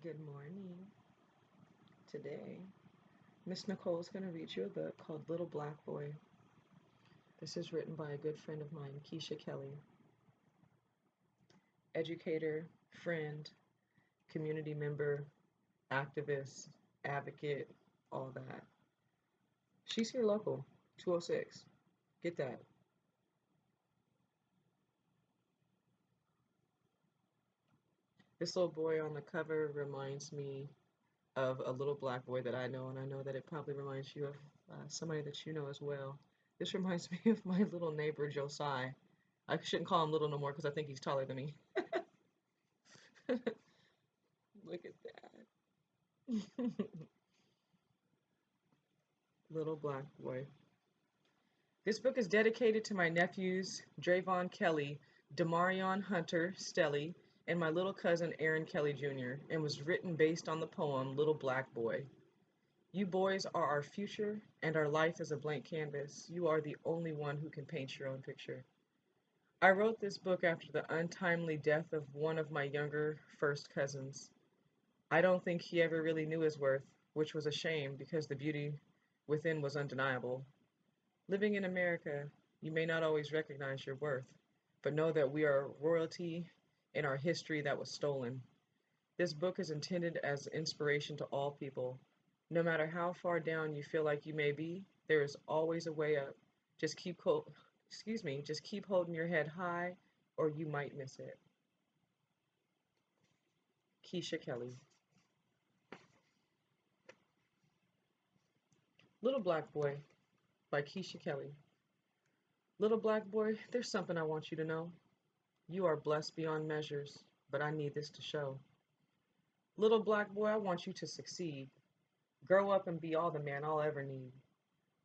Good morning. Today, Miss Nicole is going to read you a book called Little Black Boy. This is written by a good friend of mine, Keisha Kelley, educator, friend, community member, activist, advocate, all that. She's here local, 206. Get that. This little boy on the cover reminds me of a little black boy that I know, and I know that it probably reminds you of somebody that you know as well. This reminds me of my little neighbor, Josiah. I shouldn't call him little no more because I think he's taller than me. Look at that. Little black boy. This book is dedicated to my nephews, Drayvon Kelly, Demarion Hunter Stelly, and my little cousin, Aaron Kelly Jr., and was written based on the poem Little Black Boy. You boys are our future, and our life is a blank canvas. You are the only one who can paint your own picture. I wrote this book after the untimely death of one of my younger first cousins. I don't think he ever really knew his worth, which was a shame because the beauty within was undeniable. Living in America, you may not always recognize your worth, but know that we are royalty in our history that was stolen. This book is intended as inspiration to all people. No matter how far down you feel like you may be, there is always a way up. Just keep just keep holding your head high or you might miss it. Keisha Kelley. Little Black Boy by Keisha Kelley. Little black boy, there's something I want you to know. You are blessed beyond measures, but I need this to show. Little black boy, I want you to succeed. Grow up and be all the man I'll ever need.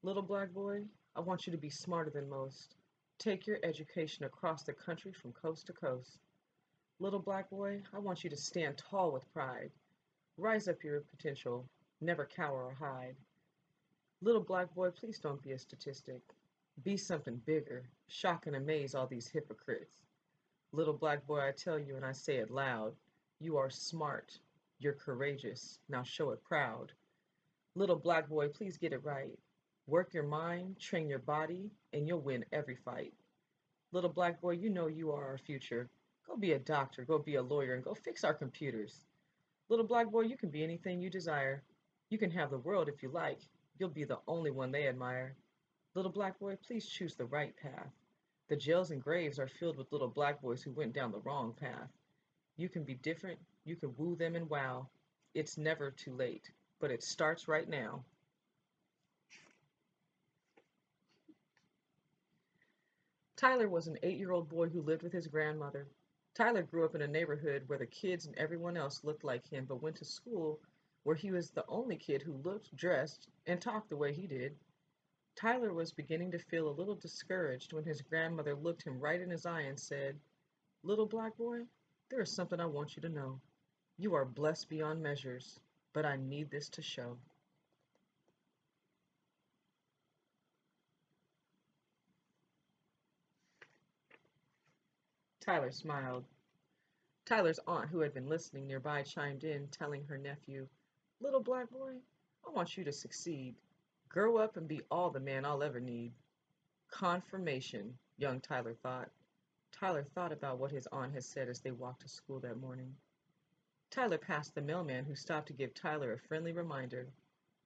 Little black boy, I want you to be smarter than most. Take your education across the country from coast to coast. Little black boy, I want you to stand tall with pride. Rise up your potential, never cower or hide. Little black boy, please don't be a statistic. Be something bigger, shock and amaze all these hypocrites. Little black boy, I tell you and I say it loud, you are smart, you're courageous, now show it proud. Little black boy, please get it right. Work your mind, train your body, and you'll win every fight. Little black boy, you know you are our future. Go be a doctor, go be a lawyer, and go fix our computers. Little black boy, you can be anything you desire. You can have the world if you like. You'll be the only one they admire. Little black boy, please choose the right path. The jails and graves are filled with little black boys who went down the wrong path. You can be different, you can woo them and wow. It's never too late, but it starts right now. Tyler was an 8-year-old boy who lived with his grandmother. Tyler grew up in a neighborhood where the kids and everyone else looked like him, but went to school where he was the only kid who looked, dressed, and talked the way he did. Tyler was beginning to feel a little discouraged when his grandmother looked him right in his eye and said, Little black boy, there is something I want you to know. You are blessed beyond measures, but I need this to show. Tyler smiled. Tyler's aunt, who had been listening nearby, chimed in, telling her nephew, Little black boy, I want you to succeed. Grow up and be all the man I'll ever need. Confirmation, young Tyler thought. Tyler thought about what his aunt had said as they walked to school that morning. Tyler passed the mailman who stopped to give Tyler a friendly reminder.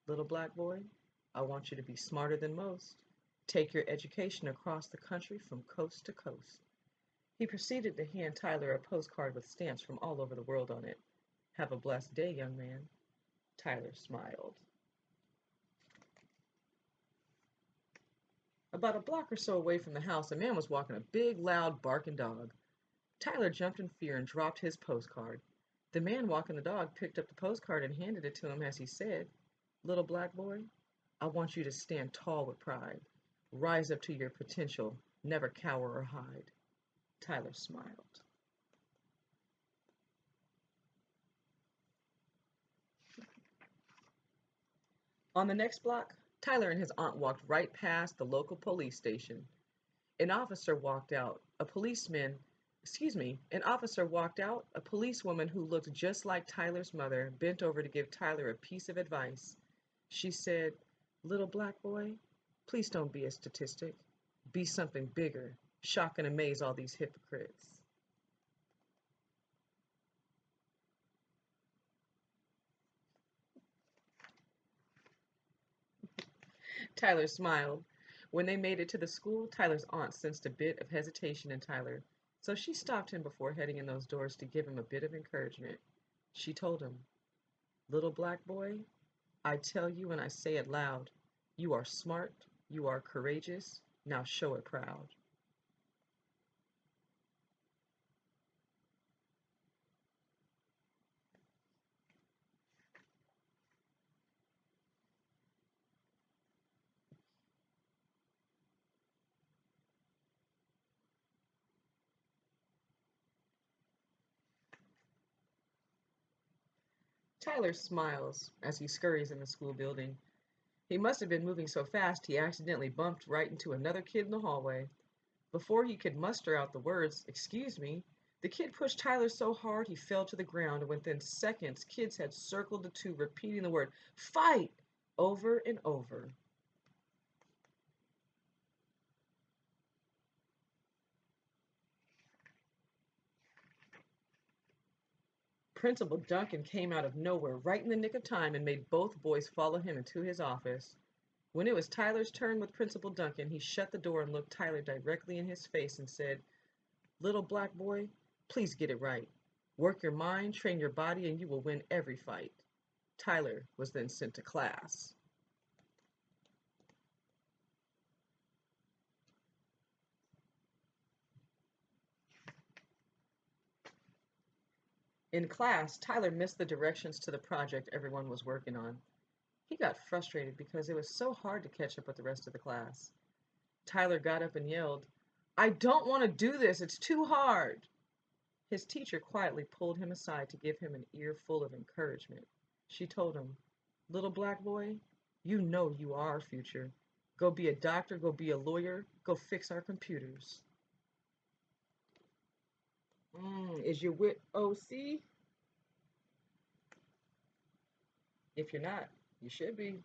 Little black boy, I want you to be smarter than most. Take your education across the country from coast to coast. He proceeded to hand Tyler a postcard with stamps from all over the world on it. Have a blessed day, young man. Tyler smiled. About a block or so away from the house, a man was walking a big, loud, barking dog. Tyler jumped in fear and dropped his postcard. The man walking the dog picked up the postcard and handed it to him as he said, Little black boy, I want you to stand tall with pride. Rise up to your potential. Never cower or hide. Tyler smiled. On the next block, Tyler and his aunt walked right past the local police station. An officer walked out. A policeman An officer walked out. A policewoman who looked just like Tyler's mother bent over to give Tyler a piece of advice. She said, "Little black boy, please don't be a statistic. Be something bigger. Shock and amaze all these hypocrites." Tyler smiled. When they made it to the school, Tyler's aunt sensed a bit of hesitation in Tyler, so she stopped him before heading in those doors to give him a bit of encouragement. She told him, "Little black boy, I tell you and I say it loud, you are smart, you are courageous, now show it proud." Tyler smiles as he scurries in the school building. He must have been moving so fast he accidentally bumped right into another kid in the hallway. Before he could muster out the words, "Excuse me," the kid pushed Tyler so hard he fell to the ground, and within seconds, kids had circled the two, repeating the word, "Fight!" over and over. Principal Duncan came out of nowhere right in the nick of time and made both boys follow him into his office. When it was Tyler's turn with Principal Duncan, he shut the door and looked Tyler directly in his face and said, "Little black boy, please get it right. Work your mind, train your body, and you will win every fight." Tyler was then sent to class. In class, Tyler missed the directions to the project everyone was working on. He got frustrated because it was so hard to catch up with the rest of the class. Tyler got up and yelled, "I don't want to do this, it's too hard." His teacher quietly pulled him aside to give him an earful of encouragement. She told him, "Little black boy, you know you are our future. Go be a doctor, go be a lawyer, go fix our computers." Is your wit OC? If you're not, you should be.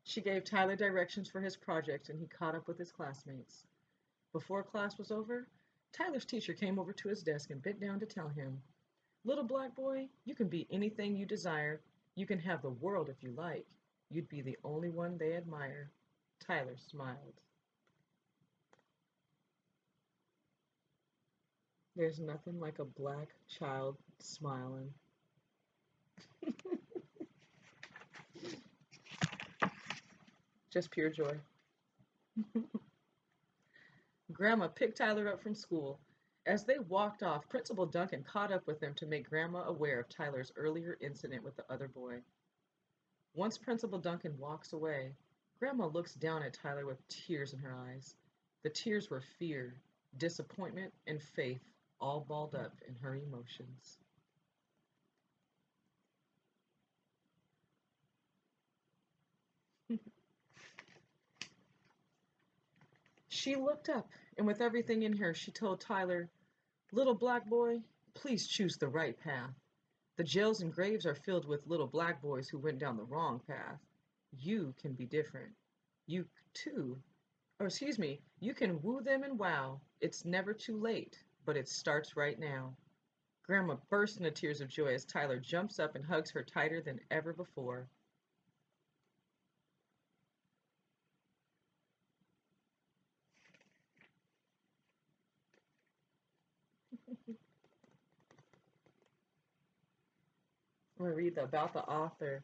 She gave Tyler directions for his project and he caught up with his classmates. Before class was over, Tyler's teacher came over to his desk and bent down to tell him, "Little black boy, you can be anything you desire. You can have the world if you like. You'd be the only one they admire." Tyler smiled. There's nothing like a black child smiling. Just pure joy. Grandma picked Tyler up from school. As they walked off, Principal Duncan caught up with them to make Grandma aware of Tyler's earlier incident with the other boy. Once Principal Duncan walks away, Grandma looks down at Tyler with tears in her eyes. The tears were fear, disappointment, and faith all balled up in her emotions. She looked up, and with everything in her, she told Tyler, "Little black boy, please choose the right path. The jails and graves are filled with little black boys who went down the wrong path. You can be different. You too, or excuse me, you can woo them and wow. It's never too late, but it starts right now." Grandma burst into tears of joy as Tyler jumps up and hugs her tighter than ever before. I'm going to read about the author.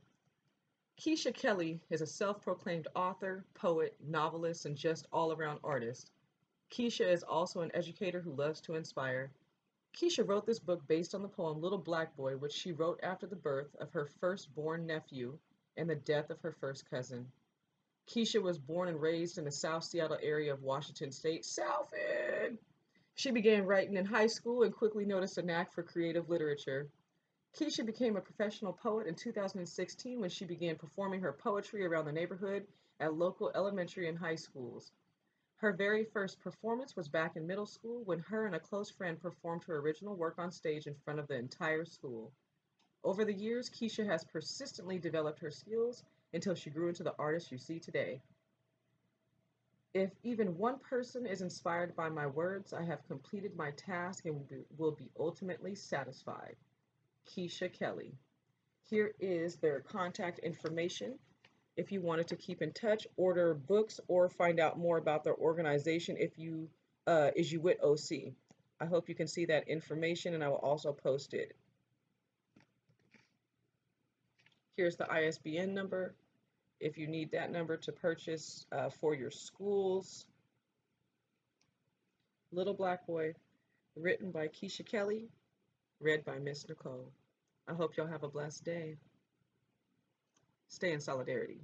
Keisha Kelley is a self-proclaimed author, poet, novelist, and just all-around artist. Keisha is also an educator who loves to inspire. Keisha wrote this book based on the poem Little Black Boy, which she wrote after the birth of her first-born nephew and the death of her first cousin. Keisha was born and raised in the South Seattle area of Washington State. South End! She began writing in high school and quickly noticed a knack for creative literature. Keisha became a professional poet in 2016 when she began performing her poetry around the neighborhood at local elementary and high schools. Her very first performance was back in middle school when her and a close friend performed her original work on stage in front of the entire school. Over the years, Keisha has persistently developed her skills until she grew into the artist you see today. If even one person is inspired by my words, I have completed my task and will be ultimately satisfied. Keisha Kelley. Here is their contact information. If you wanted to keep in touch, order books, or find out more about their organization, if you is you with OC. I hope you can see that information, and I will also post it. Here's the ISBN number if you need that number to purchase for your schools. Little Black Boy, written by Keisha Kelley, read by Miss Nicole. I hope y'all have a blessed day. Stay in solidarity.